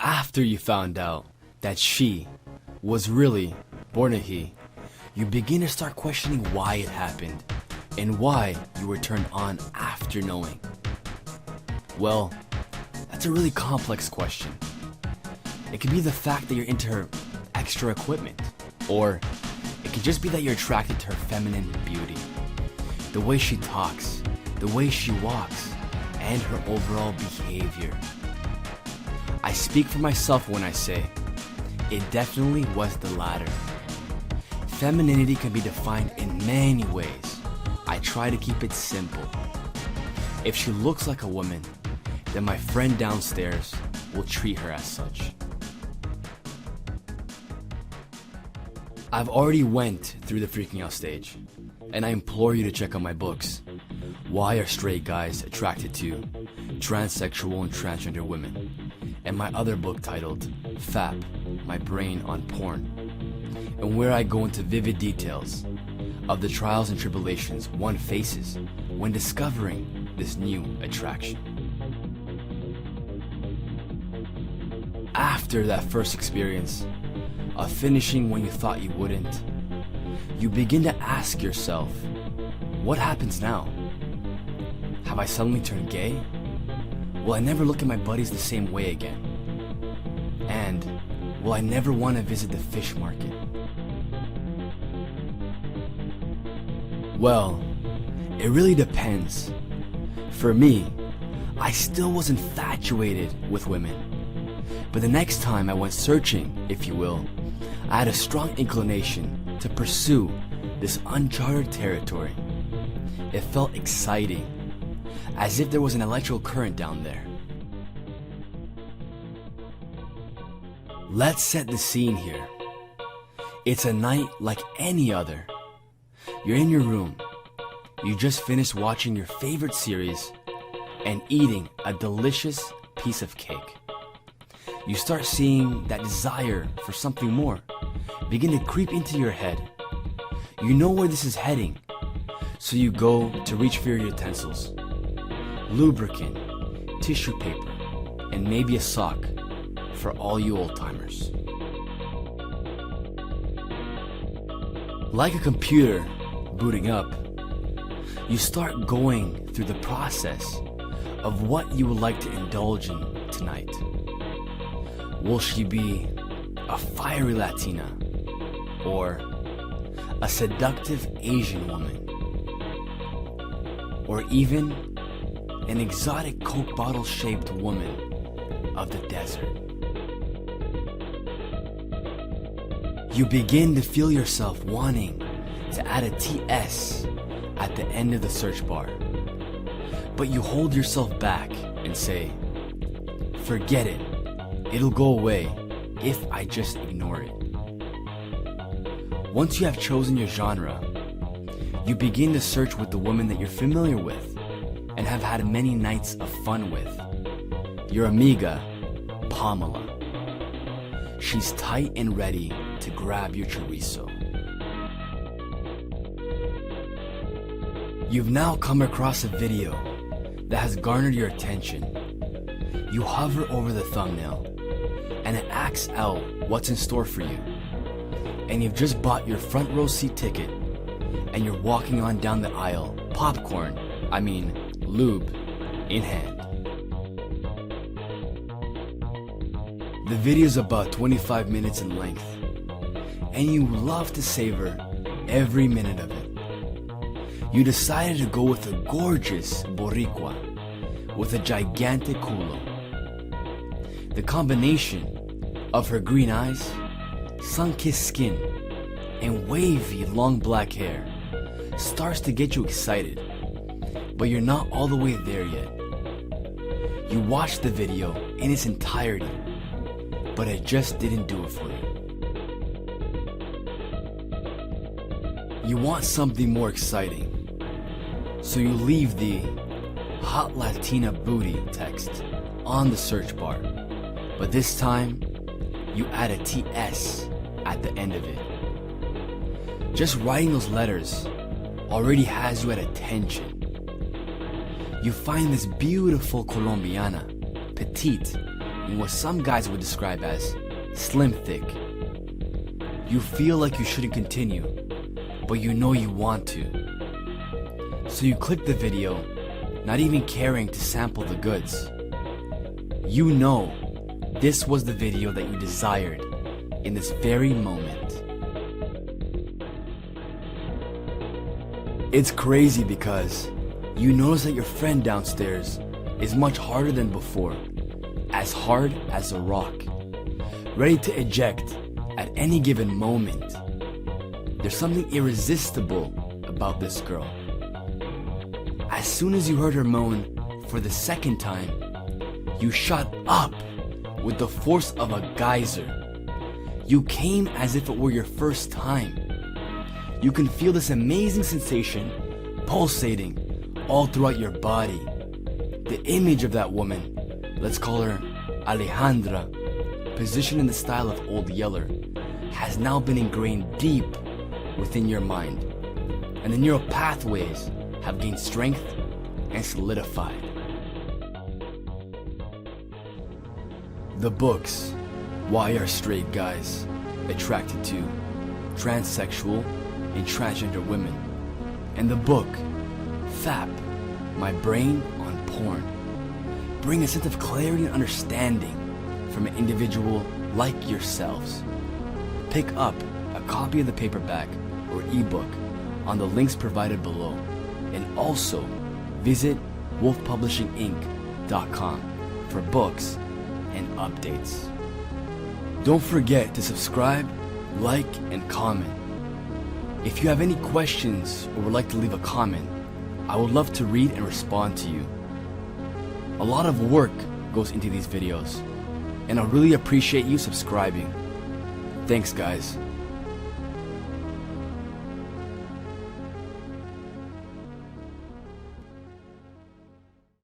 After you found out that she was really born a he, you begin to start questioning why it happened and why you were turned on after knowing. Well, that's a really complex question. It could be the fact that you're into her extra equipment, or it could just be that you're attracted to her feminine beauty, the way she talks, the way she walks, and her overall behavior. I speak for myself when I say, it definitely was the latter. Femininity can be defined in many ways. I try to keep it simple. If she looks like a woman, then my friend downstairs will treat her as such. I've already went through the freaking out stage, and I implore you to check out my books. Why are straight guys attracted to transsexual and transgender women? And my other book titled FAP, My Brain on Porn, and where I go into vivid details of the trials and tribulations one faces when discovering this new attraction. After that first experience of finishing when you thought you wouldn't, you begin to ask yourself, what happens now? Have I suddenly turned gay? Will I never look at my buddies the same way again? And will I never want to visit the fish market? Well, it really depends. For me, I still was infatuated with women. But the next time I went searching, if you will, I had a strong inclination to pursue this uncharted territory. It felt exciting, as if there was an electrical current down there. Let's set the scene here. It's a night like any other. You're in your room. You just finished watching your favorite series and eating a delicious piece of cake. You start seeing that desire for something more begin to creep into your head. You know where this is heading, so you go to reach for your utensils. Lubricant, tissue paper, and maybe a sock for all you old-timers. Like a computer booting up, you start going through the process of what you would like to indulge in tonight. Will she be a fiery Latina or a seductive Asian woman, or even an exotic Coke bottle-shaped woman of the desert? You begin to feel yourself wanting to add a TS at the end of the search bar, but you hold yourself back and say, forget it, it'll go away if I just ignore it. Once you have chosen your genre, you begin to search with the woman that you're familiar with and have had many nights of fun with. Your amiga, Pamela. She's tight and ready to grab your chorizo. You've now come across a video that has garnered your attention. You hover over the thumbnail and it acts out what's in store for you. And you've just bought your front row seat ticket and you're walking on down the aisle, lube in hand. The video's about 25 minutes in length, and you love to savor every minute of it. You decided to go with a gorgeous Boricua with a gigantic culo. The combination of her green eyes, sun-kissed skin, and wavy long black hair starts to get you excited, but you're not all the way there yet. You watch the video in its entirety, but it just didn't do it for you. You want something more exciting, so you leave the hot Latina booty text on the search bar, but this time you add a TS at the end of it. Just writing those letters already has you at attention. You find this beautiful Colombiana, petite, in what some guys would describe as slim thick. You feel like you shouldn't continue, but you know you want to. So you click the video, not even caring to sample the goods. You know this was the video that you desired in this very moment. It's crazy because you notice that your friend downstairs is much harder than before, as hard as a rock, ready to eject at any given moment. There's something irresistible about this girl. As soon as you heard her moan for the second time, you shot up with the force of a geyser. You came as if it were your first time. You can feel this amazing sensation pulsating all throughout your body. The image of that woman, let's call her Alejandra, positioned in the style of Old Yeller, has now been ingrained deep within your mind, and the neural pathways have gained strength and solidified. The books, Why Are Straight Guys Attracted to Transsexual and Transgender Women, and the book, FAP, My Brain on Porn, bring a sense of clarity and understanding from an individual like yourselves. Pick up a copy of the paperback or ebook on the links provided below, and also visit wolfpublishinginc.com for books and updates. Don't forget to subscribe, like, and comment. If you have any questions or would like to leave a comment, I would love to read and respond to you. A lot of work goes into these videos, and I really appreciate you subscribing. Thanks, guys.